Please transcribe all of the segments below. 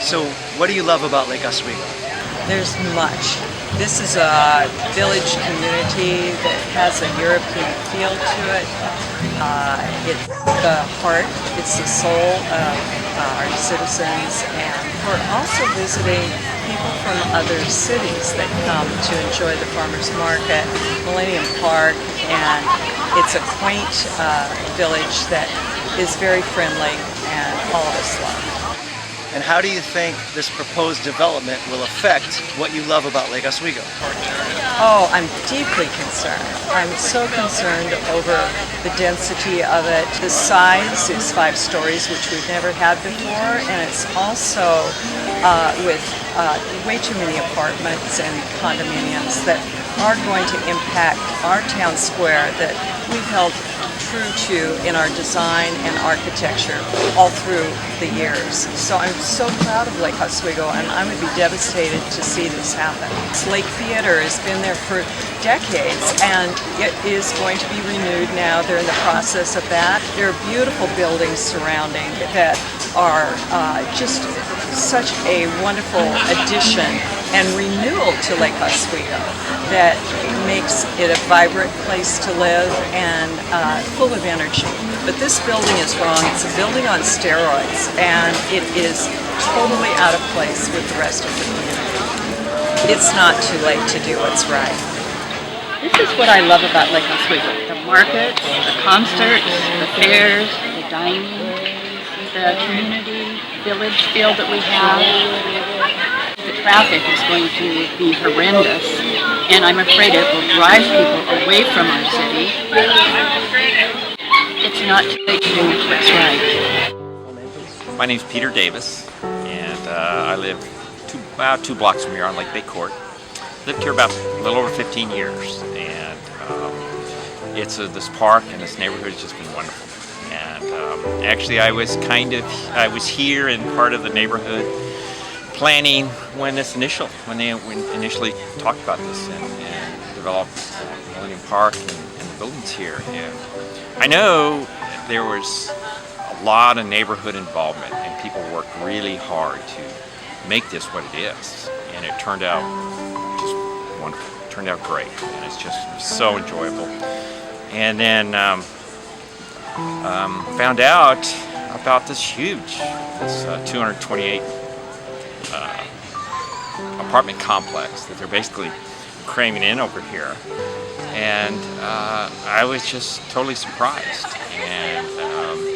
So what do you love about Lake Oswego? There's much. This is a village community that has a European feel to it. It's the heart, it's the soul of our citizens, and we're also visiting people from other cities that come to enjoy the farmers market, Millennium Park, and it's a quaint village that is very friendly and all of us love. And how do you think this proposed development will affect what you love about Lake Oswego? Oh, I'm deeply concerned. I'm so concerned over the density of it. The size is 5 stories, which we've never had before, and it's also with way too many apartments and condominiums that are going to impact our town square that we've held true to in our design and architecture all through the years. So I'm so proud of Lake Oswego, and I would be devastated to see this happen. This Lake Theater has been there for decades, and it is going to be renewed now. They're in the process of that. There are beautiful buildings surrounding that are just such a wonderful addition and renewal to Lake Oswego that makes it a vibrant place to live and full of energy. But this building is wrong. It's a building on steroids, and it is totally out of place with the rest of the community. It's not too late to do what's right. This is what I love about Lake Oswego. The markets, the concerts, the fairs, the dining, the community village feel that we have. The traffic is going to be horrendous, and I'm afraid it will drive people away from our city. It's not too late to do what's right. My name's Peter Davis, and I live about 2 blocks from here on Lake Bay Court. Lived here about a little over 15 years, and this park and this neighborhood has just been wonderful. And actually, I was here in part of the neighborhood planning when they initially talked about this and developed Millennium Park and the buildings here. And I know there was a lot of neighborhood involvement, and people worked really hard to make this what it is, and it turned out just wonderful. It turned out great, and it's just so enjoyable. And then found out about this 228 apartment complex that they're basically cramming in over here, and I was just totally surprised. And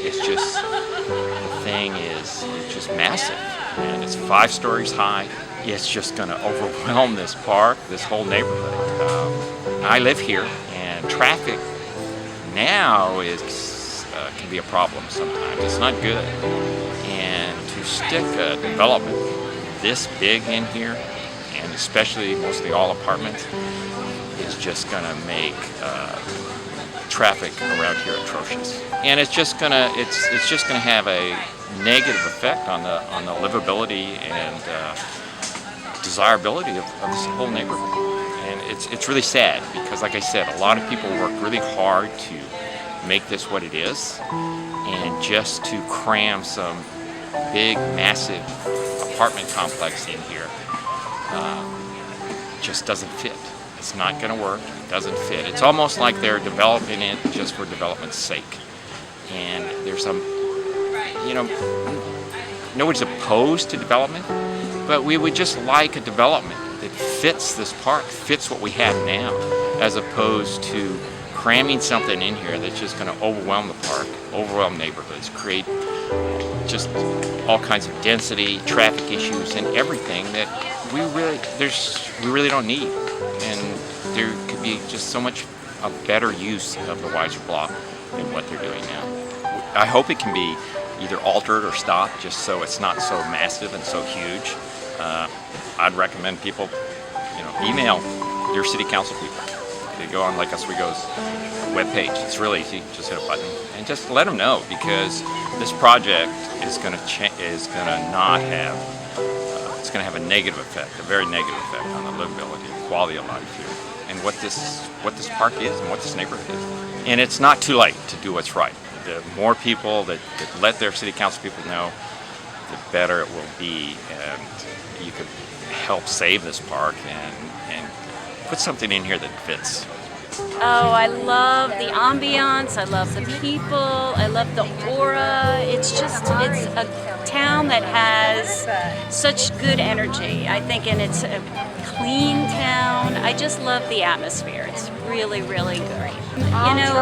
it's just massive, and it's 5 stories high. It's just going to overwhelm this park, this whole neighborhood. I live here, and traffic now can be a problem sometimes. It's not good, and to stick a development this big in here, and especially mostly all apartments, is just going to make traffic around here atrocious. And it's just going to have a negative effect on the livability and desirability of this whole neighborhood. And it's really sad because, like I said, a lot of people work really hard to make this what it is, and just to cram some big, massive apartment complex in here just doesn't fit. It's not going to work. It doesn't fit. It's almost like they're developing it just for development's sake. And there's nobody's opposed to development, but we would just like a development that fits this park, fits what we have now, as opposed to cramming something in here that's just going to overwhelm the park, overwhelm neighborhoods, create just all kinds of density, traffic issues, and everything that we really don't need. And there could be just so much a better use of the Weiser Block than what they're doing now. I hope it can be either altered or stopped, just so it's not so massive and so huge. I'd recommend people, email your city council people. They go on Lake Oswego's webpage. It's really easy. Just hit a button and just let them know, because this project is going to have a negative effect, a very negative effect on the livability and quality of life here, and what this park is and what this neighborhood is. And it's not too late to do what's right. The more people that let their city council people know, the better it will be, and you could help save this park and put something in here that fits. Oh, I love the ambiance, I love the people, I love the aura. It's a town that has such good energy, I think, and it's a clean town. I just love the atmosphere. It's really, really great. You know,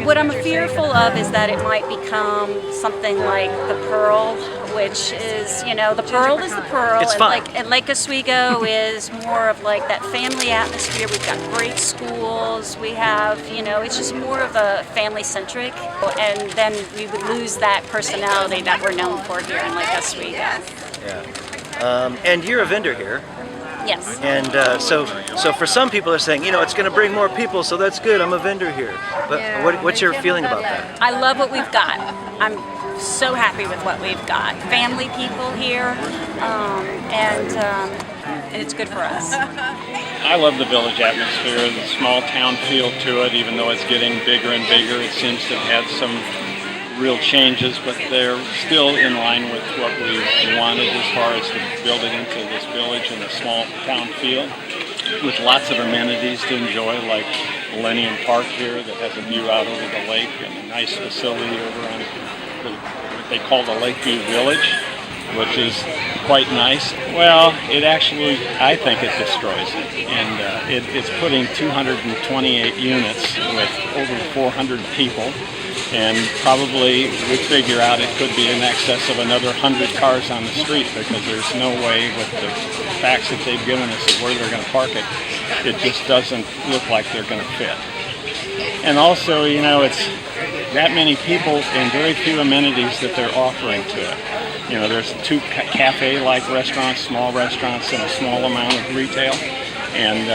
what I'm fearful of is that it might become something like the Pearl, which is, you know, the Pearl is the Pearl. It's fun. And Lake Oswego is more of like that family atmosphere. We've got great schools. We have, you know, it's just more of a family-centric. And then we would lose that personality that we're known for here in Lake Oswego. Yeah. And you're a vendor here. Yes. And so for some people are saying, you know, it's going to bring more people, so that's good. I'm a vendor here. But what's your feeling about that? I love what we've got. I'm so happy with what we've got. Family people here, and it's good for us. I love the village atmosphere, the small town feel to it, even though it's getting bigger and bigger. It seems to have had some real changes, but they're still in line with what we wanted as far as to build it into this village in a small town feel, with lots of amenities to enjoy, like Millennium Park here that has a view out over the lake, and a nice facility over on what they call the Lakeview Village, which is quite nice. Well, it actually, I think it destroys it, and it's putting 228 units with over 400 people. And probably we figure out it could be in excess of another 100 cars on the street, because there's no way, with the facts that they've given us of where they're going to park it, it just doesn't look like they're going to fit. And also, you know, it's that many people and very few amenities that they're offering to it. You know, there's 2 cafe-like restaurants, small restaurants, and a small amount of retail, and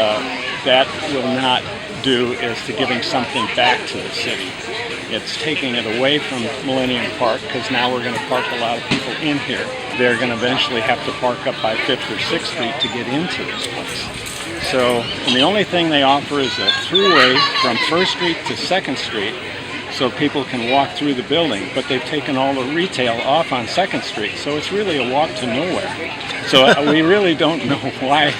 that will not do as to giving something back to the city. It's taking it away from Millennium Park, because now we're going to park a lot of people in here. They're going to eventually have to park up by 5th or 6th Street to get into this place. So, and the only thing they offer is a throughway from 1st Street to 2nd Street, so people can walk through the building, but they've taken all the retail off on 2nd Street, so it's really a walk to nowhere. So we really don't know why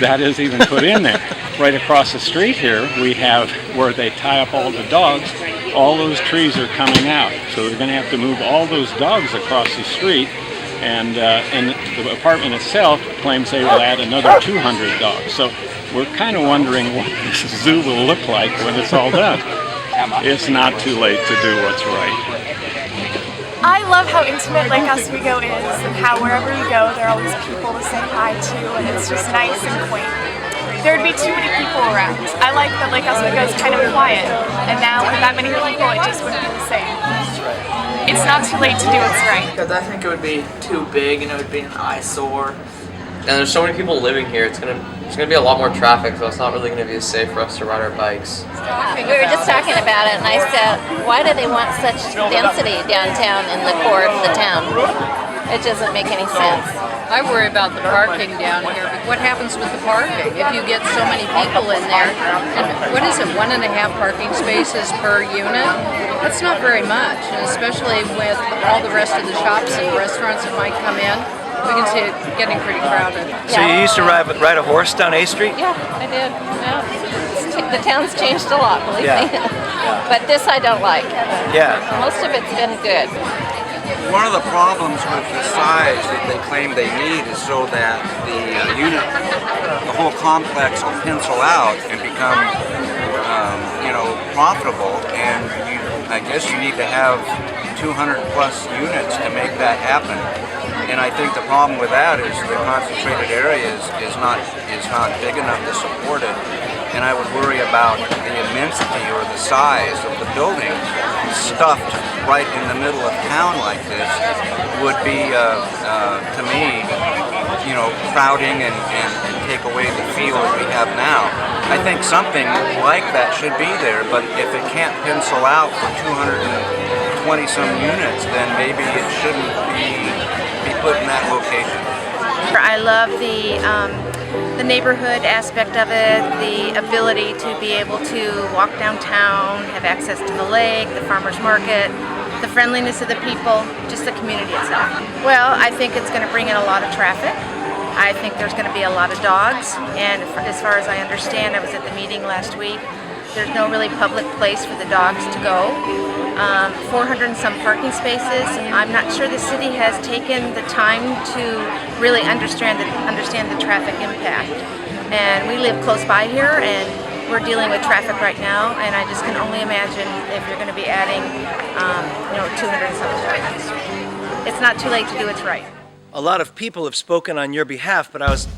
that is even put in there. Right across the street here, we have where they tie up all the dogs. All those trees are coming out, so they're going to have to move all those dogs across the street, and the apartment itself claims they will add another 200 dogs. So we're kind of wondering what this zoo will look like when it's all done. It's not too late to do what's right. I love how intimate Lake Oswego is, and how wherever you go there are always people to say hi to, and it's just nice and quaint. There'd be too many people around. I like that Lake Oswego is kind of quiet, and now with that many people it just wouldn't be the same. It's not too late to do what's right. Because I think it would be too big and it would be an eyesore. And there's so many people living here, it's gonna be a lot more traffic, so it's not really gonna be as safe for us to ride our bikes. We were just talking about it, and I said, why do they want such density downtown in the core of the town? It doesn't make any sense. I worry about the parking down here. But what happens with the parking? If you get so many people in there, and what is it, 1.5 parking spaces per unit? That's not very much, and especially with all the rest of the shops and restaurants that might come in, we can see it getting pretty crowded. So you used to ride a horse down A Street? Yeah, I did. Yeah. The town's changed a lot, believe me. But this I don't like. Yeah. Most of it's been good. One of the problems with the size that they claim they need is so that the whole complex will pencil out and become, profitable. And I guess you need to have 200 plus units to make that happen. And I think the problem with that is the concentrated area is not big enough to support it. And I would worry about the immensity or the size of the building stuffed right in the middle of town like this would be, to me, crowding and take away the feel that we have now. I think something like that should be there, but if it can't pencil out for 220 some units, then maybe it shouldn't be put in that location. I love the neighborhood aspect of it, the ability to be able to walk downtown, have access to the lake, the farmers market. the friendliness of the people, just the community itself. Well, I think it's going to bring in a lot of traffic. I think there's going to be a lot of dogs, and as far as I understand, I was at the meeting last week, there's no really public place for the dogs to go. 400 and some parking spaces. I'm not sure the city has taken the time to really understand the traffic impact. And we live close by here, and we're dealing with traffic right now, and I just can only imagine if you're going to be adding 200 and some cars. It's not too late to do what's right. A lot of people have spoken on your behalf, but I was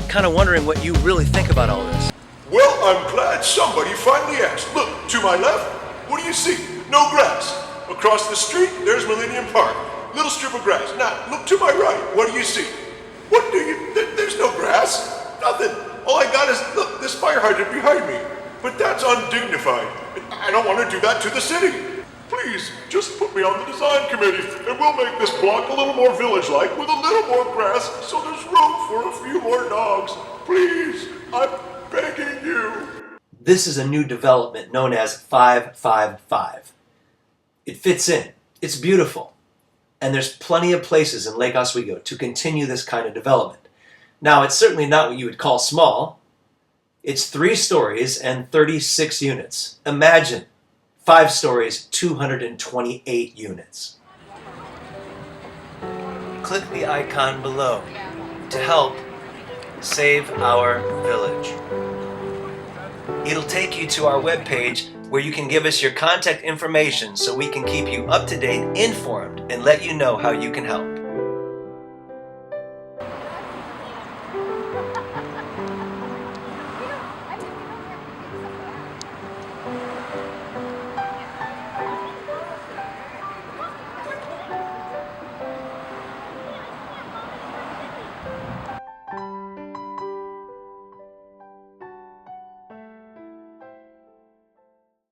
kind of wondering what you really think about all this. Well, I'm glad somebody finally asked. Look, to my left, what do you see? No grass. Across the street, there's Millennium Park. Little strip of grass. Now, look to my right. What do you see? What do you... There's no grass. Nothing. All I got is, look, this fire hydrant behind me. But that's undignified. I don't want to do that to the city. Please, just put me on the design committee, and we'll make this block a little more village-like with a little more grass so there's room for a few more dogs. Please, I'm begging you. This is a new development known as 555. It fits in. It's beautiful. And there's plenty of places in Lake Oswego to continue this kind of development. Now, it's certainly not what you would call small. It's 3 stories and 36 units. Imagine 5 stories, 228 units. Click the icon below to help save our village. It'll take you to our webpage where you can give us your contact information so we can keep you up to date, informed, and let you know how you can help.